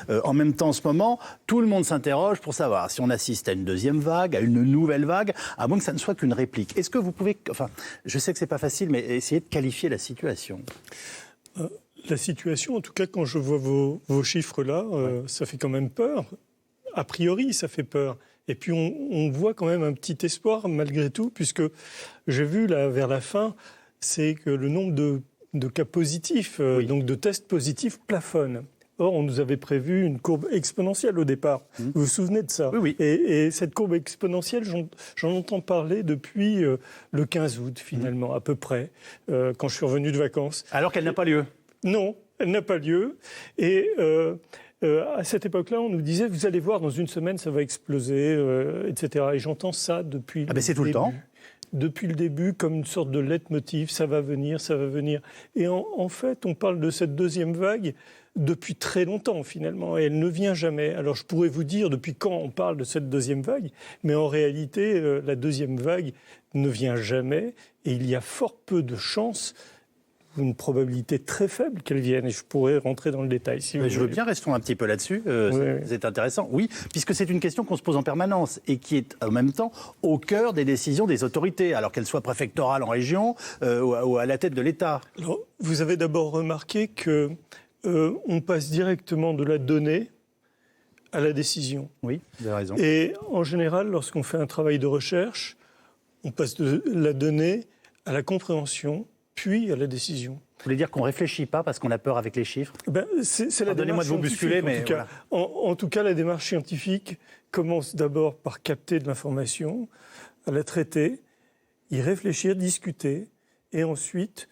en même temps, en ce moment, tout le monde s'interroge pour savoir si on assiste à une deuxième vague, à une nouvelle vague, à moins que ça ne soit qu'une réplique. Est-ce que vous pouvez, enfin, je sais que c'est pas facile, mais essayer de qualifier la situation? La situation, en tout cas, quand je vois vos chiffres là, ça fait quand même peur. A priori, ça fait peur. Et puis, on voit quand même un petit espoir, malgré tout, puisque j'ai vu, là, vers la fin, c'est que le nombre de cas positifs, donc de tests positifs, plafonne. Or, on nous avait prévu une courbe exponentielle au départ. Vous vous souvenez de ça? Oui. Et cette courbe exponentielle, j'en entends parler depuis le 15 août, finalement, à peu près, quand je suis revenu de vacances. Alors qu'elle n'a pas lieu. Non, elle n'a pas lieu. Et à cette époque-là, on nous disait, vous allez voir, dans une semaine, ça va exploser, etc. Et j'entends ça depuis c'est tout le temps. Depuis le début, comme une sorte de leitmotiv, ça va venir, ça va venir. Et en fait, on parle de cette deuxième vague depuis très longtemps, finalement, et elle ne vient jamais. Alors, je pourrais vous dire depuis quand on parle de cette deuxième vague, mais en réalité, la deuxième vague ne vient jamais, et il y a fort peu de chances, une probabilité très faible qu'elle vienne, et je pourrais rentrer dans le détail. Si je veux bien, restons un petit peu là-dessus, c'est intéressant. Oui, puisque c'est une question qu'on se pose en permanence et qui est en même temps au cœur des décisions des autorités, alors qu'elles soient préfectorales en région ou à la tête de l'État. Alors, vous avez d'abord remarqué que on passe directement de la donnée à la décision. Oui, vous avez raison. Et en général, lorsqu'on fait un travail de recherche, on passe de la donnée à la compréhension, puis à la décision. Vous voulez dire qu'on ne réfléchit pas parce qu'on a peur avec les chiffres? C'est la Donnez-moi de vous bousculer, mais voilà. En tout cas, la démarche scientifique commence d'abord par capter de l'information, à la traiter, y réfléchir, discuter, et ensuite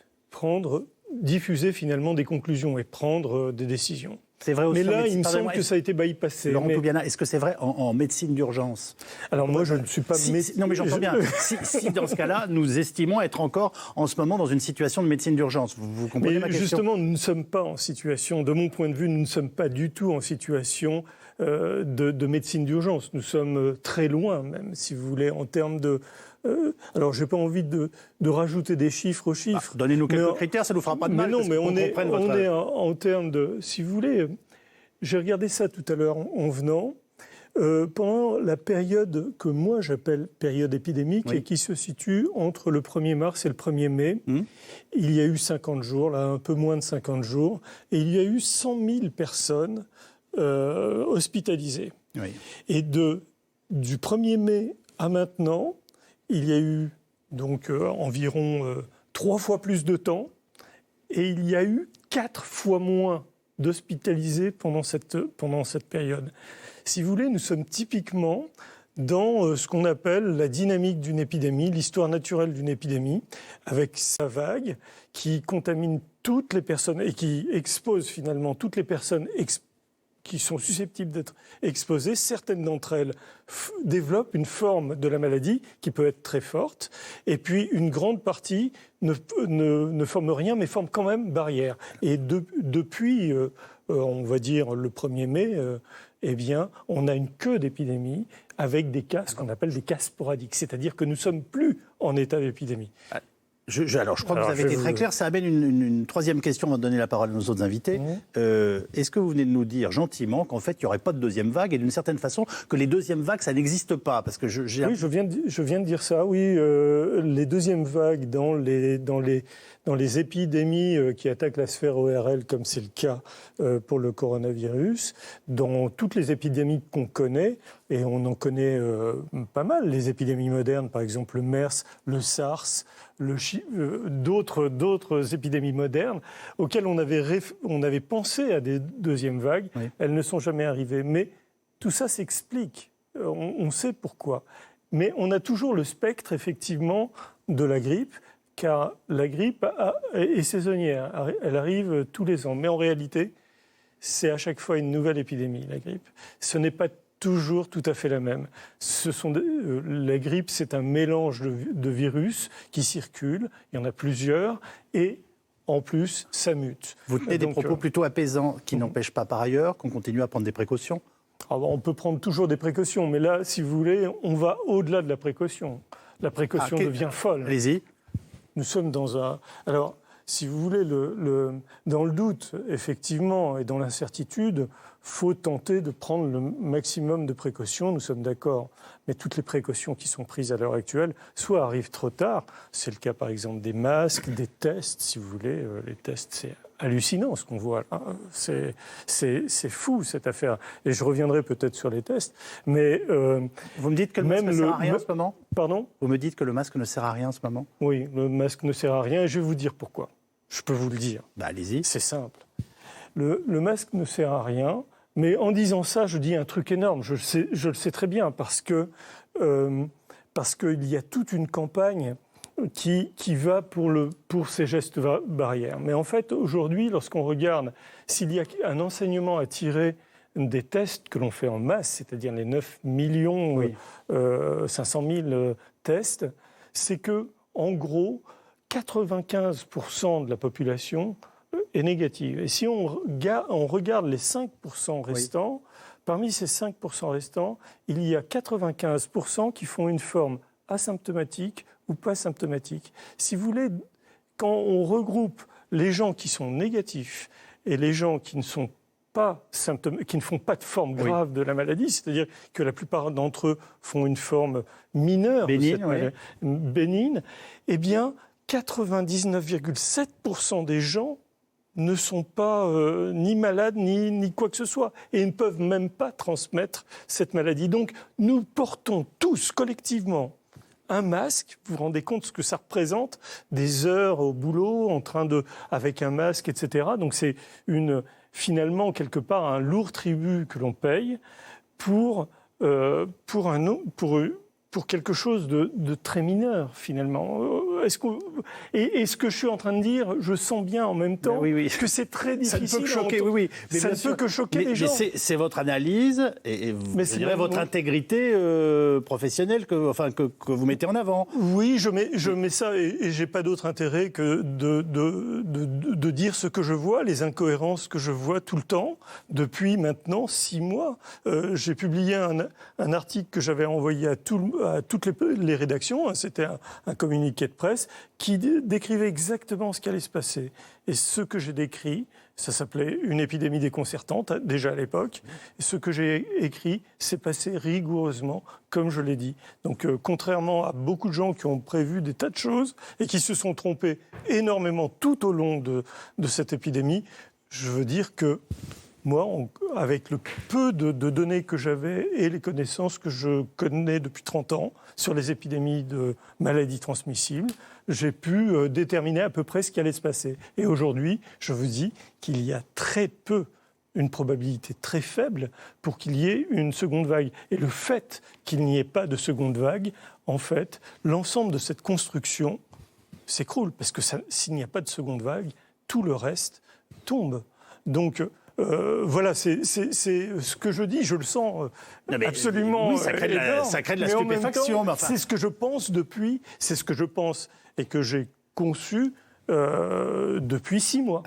diffuser finalement des conclusions et prendre des décisions. C'est vrai aussi. Mais là, il me semble que ça a été bypassé. Laurent Toubiana, est-ce que c'est vrai en médecine d'urgence? Alors moi, je ne suis pas médecin. Non, mais j'entends bien. Si dans ce cas-là, nous estimons être encore en ce moment dans une situation de médecine d'urgence, vous comprenez ma question? Justement, nous ne sommes pas en situation, de mon point de vue, nous ne sommes pas du tout en situation de médecine d'urgence. Nous sommes très loin, même, si vous voulez, en termes de... alors, je n'ai pas envie de rajouter des chiffres aux chiffres. Donnez-nous quelques critères, ça ne nous fera pas de mal. Mais non, mais on est en termes de... Si vous voulez, j'ai regardé ça tout à l'heure en venant. Pendant la période que moi j'appelle période épidémique et qui se situe entre le 1er mars et le 1er mai, il y a eu 50 jours, là un peu moins de 50 jours, et il y a eu 100 000 personnes hospitalisées. Oui. Et du 1er mai à maintenant, il y a eu donc environ 3 fois plus de temps, et il y a eu 4 fois moins d'hospitalisés pendant cette période. Si vous voulez, nous sommes typiquement dans ce qu'on appelle la dynamique d'une épidémie, l'histoire naturelle d'une épidémie, avec sa vague qui contamine toutes les personnes et qui expose finalement toutes les personnes qui sont susceptibles d'être exposées. Certaines d'entre elles développent une forme de la maladie qui peut être très forte, et puis une grande partie ne forme rien, mais forme quand même barrière. Et depuis, on va dire, le 1er mai, eh bien, on a une queue d'épidémie avec des cas, ce qu'on appelle des cas sporadiques. C'est-à-dire que nous ne sommes plus en état d'épidémie. Alors, je crois que vous avez été très clair. Ça amène une troisième question avant de donner la parole à nos autres invités. Est-ce que vous venez de nous dire gentiment qu'en fait, il n'y aurait pas de deuxième vague et d'une certaine façon, que les deuxièmes vagues, ça n'existe pas? Parce que Oui, je viens de dire ça. Oui, les deuxièmes vagues dans les épidémies qui attaquent la sphère ORL, comme c'est le cas pour le coronavirus, dans toutes les épidémies qu'on connaît, et on en connaît pas mal, les épidémies modernes, par exemple le MERS, le SARS, d'autres épidémies modernes auxquelles on avait pensé à des deuxièmes vagues. Oui. Elles ne sont jamais arrivées. Mais tout ça s'explique. On sait pourquoi. Mais on a toujours le spectre, effectivement, de la grippe, car la grippe est saisonnière. Elle arrive tous les ans. Mais en réalité, c'est à chaque fois une nouvelle épidémie, la grippe. Ce n'est pas toujours tout à fait la même. La grippe, c'est un mélange de virus qui circulent. Il y en a plusieurs. Et en plus, ça mute. Vous tenez des propos plutôt apaisants qui n'empêchent pas par ailleurs qu'on continue à prendre des précautions? On peut prendre toujours des précautions. Mais là, si vous voulez, on va au-delà de la précaution. La précaution devient folle. Allez-y. Nous sommes dans un... Alors, si vous voulez, dans le doute, effectivement, et dans l'incertitude, faut tenter de prendre le maximum de précautions, nous sommes d'accord. Mais toutes les précautions qui sont prises à l'heure actuelle, soit arrivent trop tard, c'est le cas par exemple des masques, des tests, si vous voulez. Les tests, c'est hallucinant ce qu'on voit là. C'est fou cette affaire. Et je reviendrai peut-être sur les tests. Mais vous me dites que le masque ne sert à rien en ce moment ? Pardon ? Vous me dites que le masque ne sert à rien en ce moment ? Oui, le masque ne sert à rien et je vais vous dire pourquoi. Je peux vous le dire. Bah, allez-y. C'est simple. Le masque ne sert à rien. Mais en disant ça, je dis un truc énorme. Je le sais très bien parce qu'il y a toute une campagne qui va pour ces gestes barrières. Mais en fait, aujourd'hui, lorsqu'on regarde s'il y a un enseignement à tirer des tests que l'on fait en masse, c'est-à-dire les 9 millions 500 000 tests, c'est que, en gros, 95% de la population est négative. Et si on regarde les 5% restants, parmi ces 5% restants, il y a 95% qui font une forme asymptomatique ou pas symptomatique. Si vous voulez, quand on regroupe les gens qui sont négatifs et les gens qui ne sont pas qui ne font pas de forme grave de la maladie, c'est-à-dire que la plupart d'entre eux font une forme mineure, bénigne, eh bien, 99,7% des gens ne sont pas ni malades, ni quoi que ce soit, et ne peuvent même pas transmettre cette maladie. Donc, nous portons tous, collectivement, un masque. Vous vous rendez compte ce que ça représente ? Des heures au boulot, avec un masque, etc. Donc, c'est finalement, quelque part, un lourd tribut que l'on paye pour quelque chose de très mineur, finalement. Et ce que je suis en train de dire, je sens bien en même temps que c'est très difficile. Ça ne peut que choquer, Mais ça ne peut que choquer les gens. Mais c'est votre analyse et votre intégrité professionnelle que vous mettez en avant. Oui, je mets ça et j'ai pas d'autre intérêt que de dire ce que je vois, les incohérences que je vois tout le temps, depuis maintenant 6 mois. J'ai publié un article que j'avais envoyé à toutes les rédactions, c'était un communiqué de presse, qui décrivait exactement ce qui allait se passer. Et ce que j'ai décrit, ça s'appelait une épidémie déconcertante, déjà à l'époque. Et ce que j'ai écrit s'est passé rigoureusement, comme je l'ai dit. Donc, contrairement à beaucoup de gens qui ont prévu des tas de choses et qui se sont trompés énormément tout au long de cette épidémie, je veux dire que moi, avec le peu de données que j'avais et les connaissances que je connais depuis 30 ans sur les épidémies de maladies transmissibles, j'ai pu déterminer à peu près ce qui allait se passer. Et aujourd'hui, je vous dis qu'il y a très peu, une probabilité très faible pour qu'il y ait une seconde vague. Et le fait qu'il n'y ait pas de seconde vague, en fait, l'ensemble de cette construction s'écroule. Parce que s'il n'y a pas de seconde vague, tout le reste tombe. Donc, voilà, c'est ce que je dis, je le sens absolument. Oui, ça crée de la stupéfaction. C'est ce que je pense c'est ce que je pense et que j'ai conçu depuis 6 mois.